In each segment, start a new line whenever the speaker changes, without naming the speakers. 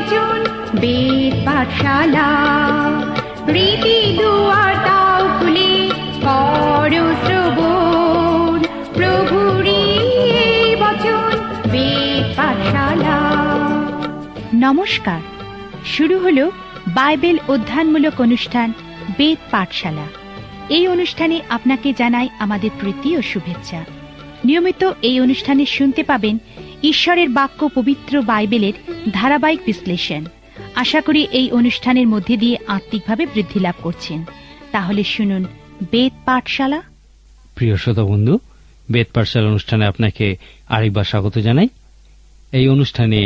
বচন বেদ পাঠশালা, রীতি দুয়ার দাও খুলে করো শ্রবণ, প্রভুরই এই বচন বেদ পাঠশালা।
নমস্কার, শুরু হলো বাইবেল অধ্যয়নমূলক অনুষ্ঠান বেদ পাঠশালা। এই অনুষ্ঠানে আপনাকে জানাই আমাদের প্রীতি ও শুভেচ্ছা। নিয়মিত এই অনুষ্ঠানে শুনতে পাবেন ঈশ্বরের বাক্য, পবিত্র বাইবেলের ধারাবাহিক বিশ্লেষণ। আশা করি এই অনুষ্ঠানের মধ্যে দিয়ে আত্মিকভাবে বৃদ্ধি লাভ করছেন। তাহলে শুনুন বেদ পাঠশালা।
প্রিয় শ্রোতা বন্ধু, বেদ পাঠশালা অনুষ্ঠানে আপনাকে আরেকবার স্বাগত জানাই। এই অনুষ্ঠানে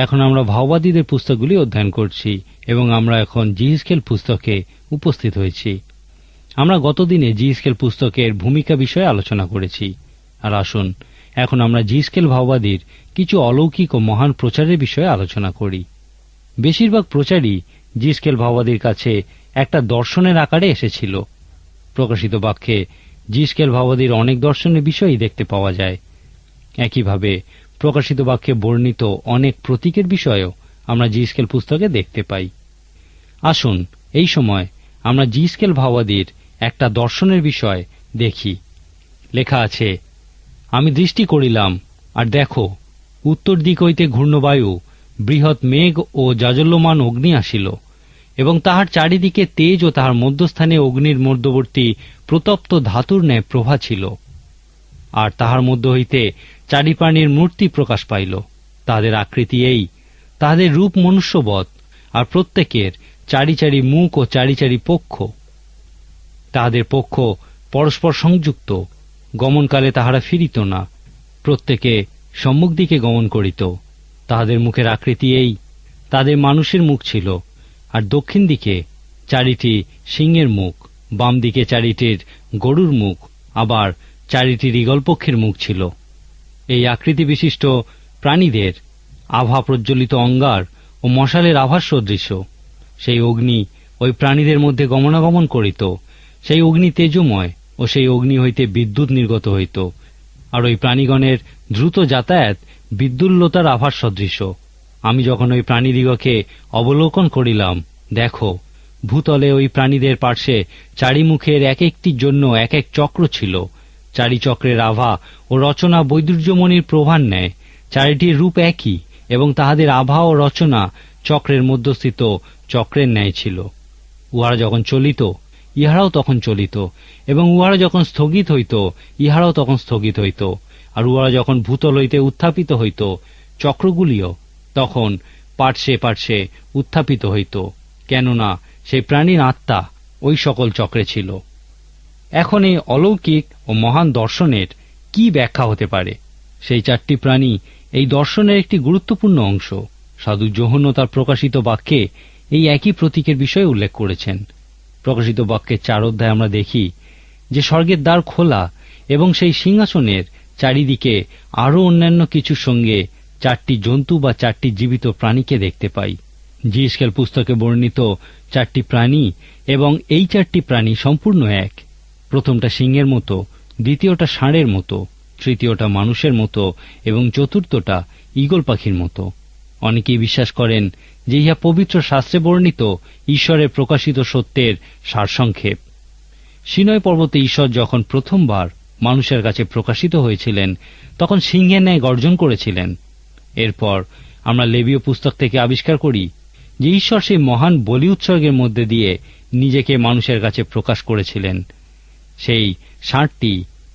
এখন আমরা ভাওবাদীদের পুস্তকগুলি অধ্যয়ন করছি এবং আমরা এখন জিহিজকেল পুস্তকে উপস্থিত হয়েছি। আমরা গতদিনে জিহিজকেল পুস্তকের ভূমিকা বিষয়ে আলোচনা করেছি। আর আসুন এখন আমরা জিহিজকেল ভাওবাদীর কিছু অলৌকিক ও মহান প্রচারের বিষয়ে আলোচনা করি। বেশিরভাগ প্রচারই জিহিজকেল ভাওবাদীর কাছে একটা দর্শনের আকারে এসেছিল। প্রকাশিত বাক্যে জিহিজকেল ভাওবাদীর অনেক দর্শনের বিষয়ই দেখতে পাওয়া যায়। একইভাবে প্রকাশিত বাক্যে বর্ণিত অনেক প্রতীকের বিষয়েও আমরা জিহিজকেল পুস্তকে দেখতে পাই। আসুন এই সময় আমরা জিহিজকেল ভাওবাদীর একটা দর্শনের বিষয় দেখি। লেখা আছে, আমি দৃষ্টি করিলাম, আর দেখো, উত্তর দিক হইতে ঘূর্ণবায়ু, বৃহৎ মেঘ ও জাজল্যমান অগ্নি আসিল, এবং তাহার চারিদিকে তেজ ও তাহার মধ্যস্থানে অগ্নির মধ্যবর্তী প্রতপ্ত ধাতুর ন্যায় প্রভা ছিল। আর তাহার মধ্য হইতে চারি প্রাণীর মূর্তি প্রকাশ পাইল। তাহাদের আকৃতি এই, তাহাদের রূপ মনুষ্যবৎ, আর প্রত্যেকের চারি চারি মুখ ও চারি চারি পক্ষ। তাহাদের পক্ষ পরস্পর সংযুক্ত, গমনকালে তাহারা ফিরিত না, প্রত্যেকে সম্মুখ দিকে গমন করিত। তাহাদের মুখের আকৃতি এই, তাদের মানুষের মুখ ছিল, আর দক্ষিণ দিকে চারিটি সিংহের মুখ, বাম দিকে চারিটির গরুর মুখ, আবার চারিটি ঈগল পক্ষীর মুখ ছিল। এই আকৃতি বিশিষ্ট প্রাণীদের আভা প্রজ্বলিত অঙ্গার ও মশালের আভার সদৃশ। সেই অগ্নি ওই প্রাণীদের মধ্যে গমনাগমন করিত। সেই অগ্নি তেজময়, ও সেই অগ্নি হইতে বিদ্যুৎ নির্গত হইত। আর ওই প্রাণীগণের দ্রুত যাতায়াত বিদ্যুল্লতার আভার সদৃশ। আমি যখন ওই প্রাণীদিগকে অবলোকন করিলাম, দেখো, ভূতলে ওই প্রাণীদের পার্শ্বে চারি মুখের এক একটির জন্য এক এক চক্র ছিল। চারি চক্রের আভা ও রচনা বৈদুর্যমণির প্রভার ন্যায়। চারিটির রূপ একই, এবং তাহাদের আভা ও রচনা চক্রের মধ্যস্থিত চক্রের ন্যায় ছিল। উহারা যখন চলিত, ইহারাও তখন চলিত, এবং উহারা যখন স্থগিত হইত, ইহারাও তখন স্থগিত হইত। আর উহারা যখন ভূতল হইতে উত্থাপিত হইত, চক্রগুলিও তখন পার্শ্বে পার্শ্বে উত্থাপিত হইত, কেননা সেই প্রাণীর আত্মা ওই সকল চক্রে ছিল। এখন এই অলৌকিক ও মহান দর্শনের কি ব্যাখ্যা হতে পারে? সেই চারটি প্রাণী এই দর্শনের একটি গুরুত্বপূর্ণ অংশ। সাধু যোহন্ন তার প্রকাশিত বাক্যে এই একই প্রতীকের বিষয়ে উল্লেখ করেছেন। প্রকাশিত বাক্যের 4 অধ্যায়ে আমরা দেখি যে স্বর্গের দ্বার খোলা, এবং সেই সিংহাসনের চারিদিকে আরও অন্যান্য কিছুর সঙ্গে 4টি জন্তু বা 4টি জীবিত প্রাণীকে দেখতে পাই। জিহিজকেল পুস্তকে বর্ণিত 4টি প্রাণী, এবং এই 4টি প্রাণী সম্পূর্ণ এক। প্রথমটা সিংহের মতো, দ্বিতীয়টা ষাঁড়ের মতো, তৃতীয়টা মানুষের মতো, এবং চতুর্থটা ঈগল পাখির মতো। অনেকেই বিশ্বাস করেন যে ইহা পবিত্র শাস্ত্রে বর্ণিত ঈশ্বরের প্রকাশিত সত্যের সারসংক্ষেপ। সিনয় পর্বতে ঈশ্বর যখন প্রথমবার মানুষের কাছে প্রকাশিত হয়েছিলেন, তখন সিংহের ন্যায় গর্জন করেছিলেন। এরপর আমরা লেবীয় পুস্তক থেকে আবিষ্কার করি যে ঈশ্বর সেই মহান বলি উৎসর্গের মধ্যে দিয়ে নিজেকে মানুষের কাছে প্রকাশ করেছিলেন। সেই ষাঁড়টি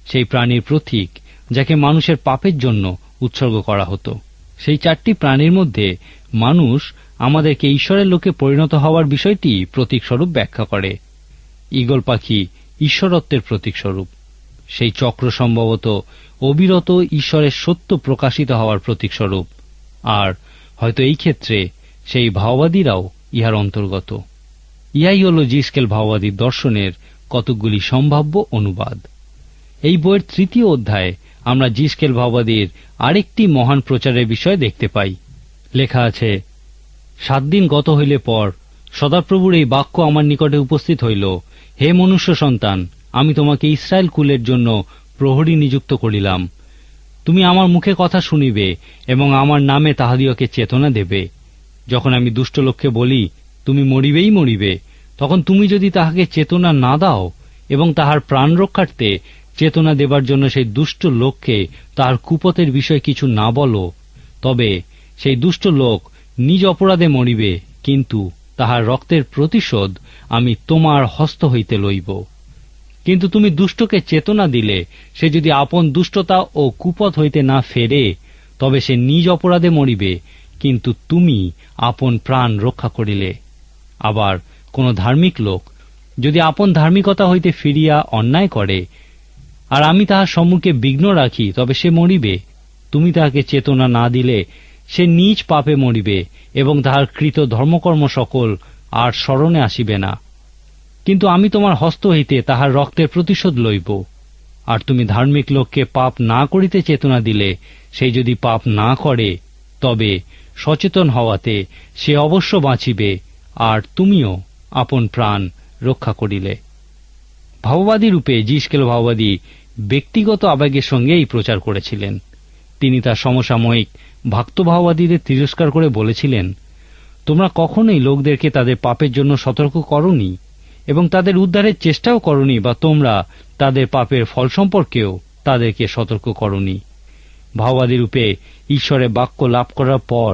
সেই প্রাণীর প্রতীক, যাকে মানুষের পাপের জন্য উৎসর্গ করা হতো। সেই 4টি প্রাণীর মধ্যে মানুষ আমাদেরকে ঈশ্বরের লোকে পরিণত হওয়ার বিষয়টি প্রতীকস্বরূপ ব্যাখ্যা করে। ঈগল পাখি ঈশ্বরত্বের প্রতীকস্বরূপ। সেই চক্র সম্ভবত অবিরত ঈশ্বরের সত্য প্রকাশিত হওয়ার প্রতীকস্বরূপ। আর হয়তো এই ক্ষেত্রে সেই ভাওবাদীরাও ইহার অন্তর্গত। ইহাই হল জিহিজকেল ভাওবাদীর দর্শনের কতকগুলি সম্ভাব্য অনুবাদ। এই বইয়ের 3য় অধ্যায়ে আমরা জিহিজকেল ভাওবাদীর আরেকটি মহান প্রচারের বিষয় দেখতে পাই। লেখা আছে, 7 দিন গত হইলে পর সদাপ্রভুর এই বাক্য আমার নিকটে উপস্থিত হইল, হে মনুষ্য সন্তান, আমি তোমাকে ইস্রায়েল কুলের জন্য প্রহরী নিযুক্ত করিলাম। তুমি আমার মুখে কথা শুনিবে এবং আমার নামে তাহাদিওকে চেতনা দেবে। যখন আমি দুষ্ট লোককে বলি, তুমি মরিবেই মরিবে, তখন তুমি যদি তাহাকে চেতনা না দাও এবং তাহার প্রাণ রক্ষার্থে চেতনা দেবার জন্য সেই দুষ্ট লোককে তাহার কুপথের বিষয়ে কিছু না বলো, তবে সেই দুষ্ট লোক নিজ অপরাধে মরিবে, কিন্তু তাহার রক্তের প্রতিশোধ আমি তোমার হস্ত হইতে লইব। কিন্তু তুমি দুষ্টকে চেতনা দিলে সে যদি আপন দুষ্টতা ও কুপথ হইতে না ফেরে, তবে সে নিজ অপরাধে মরিবে, কিন্তু তুমি আপন প্রাণ রক্ষা করিলে। আবার কোন ধার্মিক লোক যদি আপন ধার্মিকতা হইতে ফিরিয়া অন্যায় করে, আর আমি তাহার সম্মুখে বিঘ্ন রাখি, তবে সে মরিবে। তুমি তাহাকে চেতনা না দিলে সে নিজ পাপে মরিবে এবং তাহার কৃত ধর্মকর্ম সকল আর স্মরণে আসিবে না। কিন্তু আমি তোমার হস্ত হইতে তাহার রক্তের প্রতিশোধ লইব। আর তুমি ধার্মিক লোককে পাপ না করিতে চেতনা দিলে সেই যদি পাপ না করে, তবে সচেতন হওয়াতে সে অবশ্য বাঁচিবে, আর তুমিও আপন প্রাণ রক্ষা করিলে। ভাববাদী রূপে জিসকেল ভাববাদী ব্যক্তিগত আবেগের সঙ্গে এই প্রচার করেছিলেন। তিনি তার সমসাময়িক ভক্তভাববাদীদের তিরস্কার করে বলেছিলেন, তোমরা কখনোই লোকদেরকে তাদের পাপের জন্য সতর্ক করনি এবং তাদের উদ্ধারের চেষ্টাও করনি, বা তোমরা তাদের পাপের ফল সম্পর্কেও তাদেরকে সতর্ক করনি। ভাববাদী রূপে ঈশ্বরের বাক্য লাভ করার পর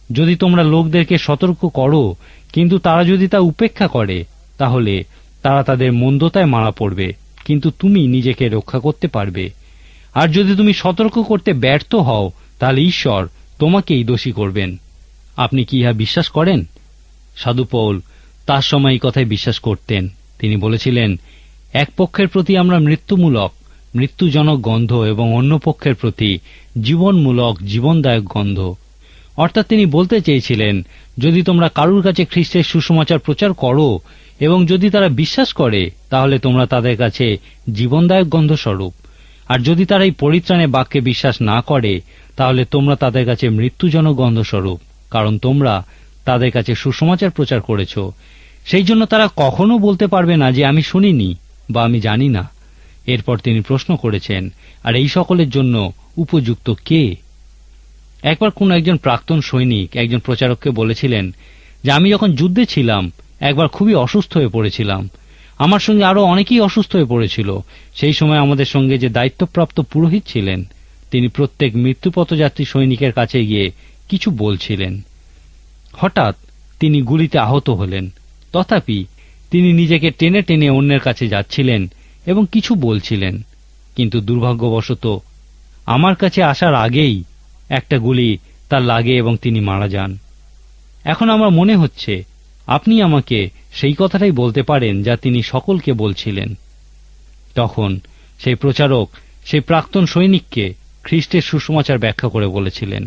যদি তোমরা লোকদেরকে সতর্ক করো, কিন্তু তারা যদি তা উপেক্ষা করে, তাহলে তারা তাদের মন্দতায় মারা পড়বে, কিন্তু তুমি নিজেকে রক্ষা করতে পারবে। আর যদি তুমি সতর্ক করতে ব্যর্থ হও, তাহলে ঈশ্বর তোমাকেই দোষী করবেন। আপনি কি ইহা বিশ্বাস করেন? সাধু পৌল তার সময় এই কথায় বিশ্বাস করতেন। তিনি বলেছিলেন, এক পক্ষের প্রতি আমরা মৃত্যুজনক গন্ধ এবং অন্য পক্ষের প্রতি জীবনমূলক জীবনদায়ক গন্ধ। অর্থাৎ তিনি বলতে চেয়েছিলেন, যদি তোমরা কারুর কাছে খ্রিস্টের সুসমাচার প্রচার করো এবং যদি তারা বিশ্বাস করে, তাহলে তোমরা তাদের কাছে জীবনদায়ক গন্ধ স্বরূপ। আর যদি তারা এই পরিত্রাণের বাক্যে বিশ্বাস না করে, তাহলে তোমরা তাদের কাছে মৃত্যুজনক গন্ধ স্বরূপ, কারণ তোমরা তাদের কাছে সুসমাচার প্রচার করেছ। সেই জন্য তারা কখনো বলতে পারবে না যে আমি শুনিনি বা আমি জানি না। এরপর তিনি প্রশ্ন করেছেন, আর এই সকলের জন্য উপযুক্ত কে? একবার কোন একজন প্রাক্তন সৈনিক একজন প্রচারককে বলেছিলেন যে আমি যখন যুদ্ধে ছিলাম একবার খুবই অসুস্থ হয়ে পড়েছিলাম। আমার সঙ্গে আরো অনেকেই অসুস্থ হয়ে পড়েছিল। সেই সময় আমাদের সঙ্গে যে দায়িত্বপ্রাপ্ত পুরোহিত ছিলেন, তিনি প্রত্যেক মৃত্যুপথযাত্রী সৈনিকের কাছে গিয়ে কিছু বলছিলেন। হঠাৎ তিনি গুলিতে আহত হলেন। তথাপি তিনি নিজেকে টেনে টেনে অন্যের কাছে যাচ্ছিলেন এবং কিছু বলছিলেন। কিন্তু দুর্ভাগ্যবশত আমার কাছে আসার আগেই একটা গুলি তার লাগে এবং তিনি মারা যান। এখন আমার মনে হচ্ছে আপনি আমাকে সেই কথাটাই বলতে পারেন যা তিনি সকলকে বলছিলেন। তখন সেই প্রচারক সেই প্রাক্তন সৈনিককে খ্রিস্টের সুসমাচার ব্যাখ্যা করে বলেছিলেন।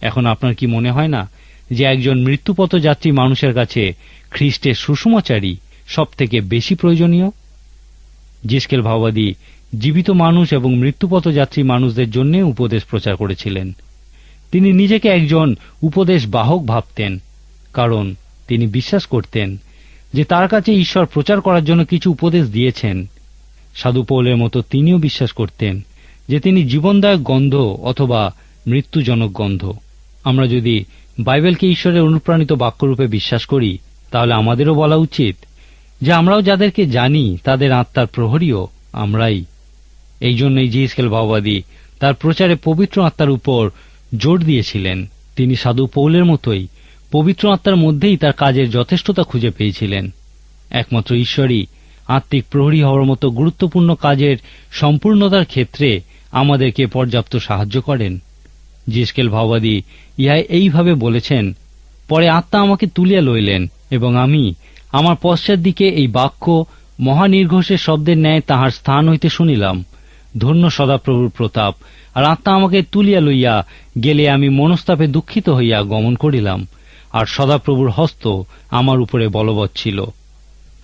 এখন আপনার কি মনে হয় না যে একজন মৃত্যুপথযাত্রী মানুষের কাছে খ্রিস্টের সুসমাচারই সব থেকে বেশি প্রয়োজনীয়? জিসকেল ভাববাদী জীবিত মানুষ এবং মৃত্যুপথযাত্রী মানুষদের জন্য উপদেশ প্রচার করেছিলেন। তিনি নিজেকে একজন উপদেশ বাহক ভাবতেন, কারণ তিনি বিশ্বাস করতেন যে তার কাছে ঈশ্বর প্রচার করার জন্য কিছু উপদেশ দিয়েছেন। সাধু পৌলের মতো তিনিও বিশ্বাস করতেন যে তিনি জীবনদায়ক গন্ধ অথবা মৃত্যুজনক গন্ধ। আমরা যদি বাইবেলকে ঈশ্বরের অনুপ্রাণিত বাক্যরূপে বিশ্বাস করি, তাহলে আমাদেরও বলা উচিত যে আমরাও যাদেরকে জানি তাদের আত্মার প্রহরীও আমরাই। এই জন্যই জিসকেল ভাববাদী তার প্রচারে পবিত্র আত্মার উপর জোর দিয়েছিলেন। তিনি সাধু পৌলের মতোই পবিত্র আত্মার মধ্যেই তার কাজের যথেষ্টতা খুঁজে পেয়েছিলেন। একমাত্র ঈশ্বরই আত্মিক প্রহরী হওয়ার মতো গুরুত্বপূর্ণ কাজের সম্পূর্ণতার ক্ষেত্রে আমাদেরকে পর্যাপ্ত সাহায্য করেন। জিসকেল ভাববাদী ইহাই এইভাবে বলেছেন, পরে আত্মা আমাকে তুলিয়া লইলেন এবং আমি আমার পশ্চাৎ দিকে এই বাক্য মহানির্ঘোষের শব্দের ন্যায় তাহার স্থান হইতে শুনিলাম, ধন্য সদাপ্রভুর প্রতাপ। আর আত্মা আমাকে তুলিয়া লইয়া গেলে আমি মনস্তাপে দুঃখিত হইয়া গমন করিলাম, আর সদাপ্রভুর হস্ত আমার উপরে বলবৎ ছিল।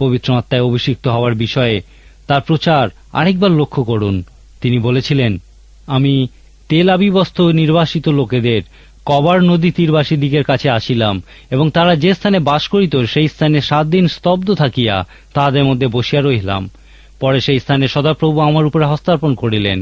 পবিত্র আত্মায় অভিষিক্ত হওয়ার বিষয়ে তার প্রচার আরেকবার লক্ষ্য করুন। তিনি বলেছিলেন, আমি তেল আবিবস্ত নির্বাসিত লোকেদের কবার নদী তীরবাসী দিকের কাছে আসিলাম, এবং তারা যে স্থানে বাস করিত সেই স্থানে 7 দিন স্তব্ধ থাকিয়া তাহাদের মধ্যে বসিয়া রহিলাম। পরে সেই স্থানে সদাপ্রভু আমার উপরে হস্তার্পণ করিলেন,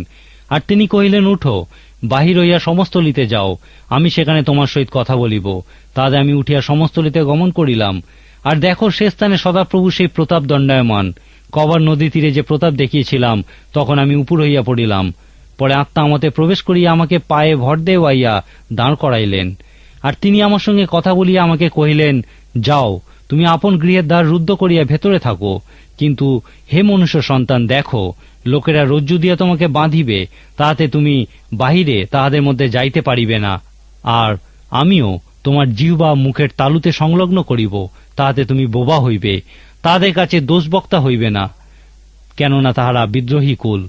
আর তিনি কহিলেন, উঠো, বাহির হইয়া সমস্তলিতে যাও, আমি সেখানে তোমার সহিত কথা বলিব। তাহাতে আমি উঠিয়া সমস্তলিতে গমন করিলাম, আর দেখো সে স্থানে সদাপ্রভু সেই প্রতাপ দণ্ডায়মান। কবার নদী তীরে যে প্রতাপ দেখিয়েছিলাম, তখন আমি উপর হইয়া পড়িলাম। পরে আত্মা আমাতে প্রবেশ করিয়া আমাকে পায়ে ভর দেওয়াইয়া দাঁড় করাইলেন, আর তিনি আমার সঙ্গে কথা বলিয়া আমাকে কহিলেন, যাও, তুমি আপন গৃহের দ্বার রুদ্ধ করিয়া ভেতরে থাকো। কিন্তু হে মনুষ্য সন্তান, দেখো, লোকেরা রজ্জু দিয়া তোমাকে বাঁধিবে, তাহাতে তুমি বাহিরে তাহাদের মধ্যে যাইতে পারিবে না। আর আমিও তোমার জিহ্বা মুখের তালুতে সংলগ্ন করিব, তাহাতে তুমি বোবা হইবে, তাহাদের কাছে দোষবক্তা হইবে না, কেননা তাহারা বিদ্রোহী কুল।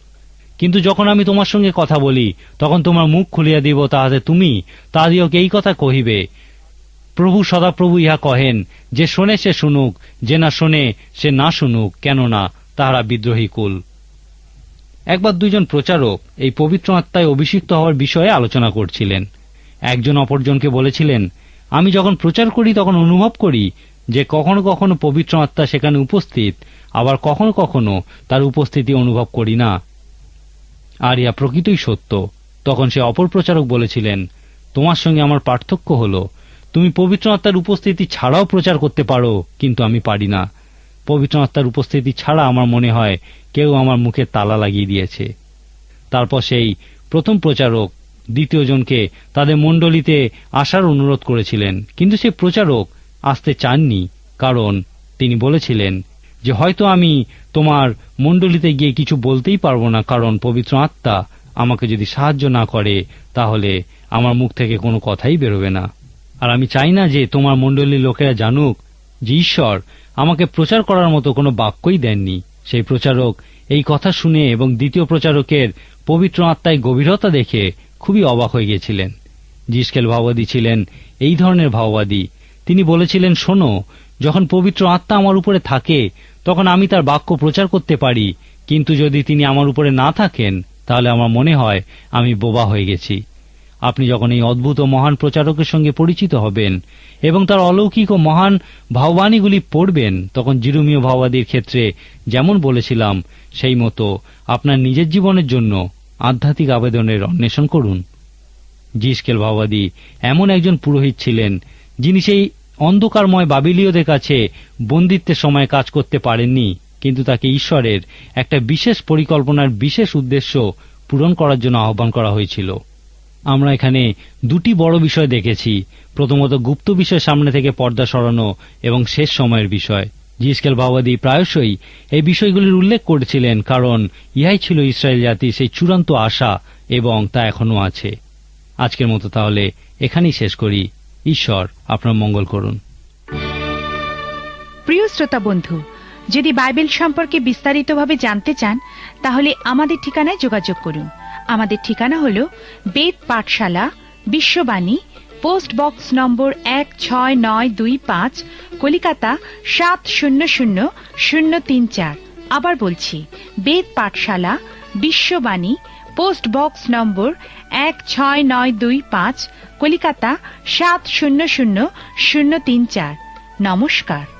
কিন্তু যখন আমি তোমার সঙ্গে কথা বলি, তখন তোমার মুখ খুলিয়া দিব, তাহাতে তুমি তাহাদিওকে এই কথা কহিবে, প্রভু সদাপ্রভু ইহা কহেন, যে শোনে সে শুনুক, যে না শোনে সে না শুনুক, কেননা তাহারা বিদ্রোহী কুল। একবার দুইজন প্রচারক এই পবিত্র আত্মায় অভিষিক্ত হওয়ার বিষয়ে আলোচনা করছিলেন। একজন অপরজনকে বলেছিলেন, আমি যখন প্রচার করি তখন অনুভব করি যে কখনো কখনো পবিত্র আত্মা সেখানে উপস্থিত, আবার কখনো কখনো তার উপস্থিতি অনুভব করি না। আর ইহা প্রকৃতই সত্য। তখন সে অপর প্রচারক বলেছিলেন, তোমার সঙ্গে আমার পার্থক্য হল, তুমি পবিত্র আত্মার উপস্থিতি ছাড়াও প্রচার করতে পারো, কিন্তু আমি পারি না। পবিত্র আত্মার উপস্থিতি ছাড়া আমার মনে হয় কেউ আমার মুখে তালা লাগিয়ে দিয়েছে। তারপর সেই প্রথম প্রচারক দ্বিতীয় জনকে তাদের মণ্ডলীতে আসার অনুরোধ করেছিলেন, কিন্তু সেই প্রচারক আসতে চাননি, কারণ তিনি বলেছিলেন যে হয়তো আমি তোমার মণ্ডলীতে গিয়ে কিছু বলতেই পারবো না, কারণ পবিত্র আত্মা আমাকে যদি সাহায্য না করে তাহলে আমার মুখ থেকে কোনো কথাই বেরোবে না। আর আমি চাই না যে তোমার মণ্ডলীর লোকেরা জানুক যে ঈশ্বর আমাকে প্রচার করার মতো কোনো বাক্যই দেননি। সেই প্রচারক এই কথা শুনে এবং দ্বিতীয় প্রচারকের পবিত্র আত্মায় গভীরতা দেখে খুবই অবাক হয়ে গেছিলেন। জিসকেল ভাওবাদী ছিলেন এই ধরনের ভাওবাদী। তিনি বলেছিলেন, শোনো, যখন পবিত্র আত্মা আমার উপরে থাকে তখন আমি তার বাক্য প্রচার করতে পারি, কিন্তু যদি তিনি আমার উপরে না থাকেন তাহলে আমার মনে হয় আমি বোবা হয়ে গেছি। আপনি যখন এই অদ্ভুত ও মহান প্রচারকের সঙ্গে পরিচিত হবেন এবং তার অলৌকিক ও মহান ভাববাণীগুলি পড়বেন, তখন জিরোমীয় ভাওবাদীর ক্ষেত্রে যেমন বলেছিলাম সেই মতো আপনার নিজের জীবনের জন্য আধ্যাত্মিক আবেদনের অন্বেষণ করুন। জিসকেল ভাওবাদী এমন একজন পুরোহিত ছিলেন যিনি সেই অন্ধকারময় বাবিলীয়দের কাছে বন্দিত্বের সময় কাজ করতে পারেননি, কিন্তু তাকে ঈশ্বরের একটা বিশেষ পরিকল্পনার বিশেষ উদ্দেশ্য পূরণ করার জন্য আহ্বান করা হয়েছিল। আমরা এখানে দুটি বড় বিষয় দেখেছি। প্রথমত, গুপ্ত বিষয় সামনে থেকে পর্দা সরানো এবং শেষ সময়ের বিষয়। জিসকেল ভাওবাদী প্রায়শই এই বিষয়গুলির উল্লেখ করেছিলেন, কারণ ইহাই ছিল ইসরায়েল জাতির সেই চূড়ান্ত আশা এবং তা এখনো আছে। আজকের মতো তাহলে এখানেই শেষ করি। ঈশ্বর আপনার মঙ্গল করুন।
প্রিয় শ্রোতা বন্ধু, যদি বাইবেল সম্পর্কে বিস্তারিতভাবে জানতে চান তাহলে আমাদের ঠিকানায় যোগাযোগ করুন। আমাদের ঠিকানা হল বেদ পাঠশালা, বিশ্ববাণী, পোস্ট বক্স নম্বর 16925, কলিকাতা 700034। আবার বলছি, বেদ পাঠশালা, বিশ্ববাণী, পোস্ট বক্স নম্বর 16925, কলিকাতা 700034। নমস্কার।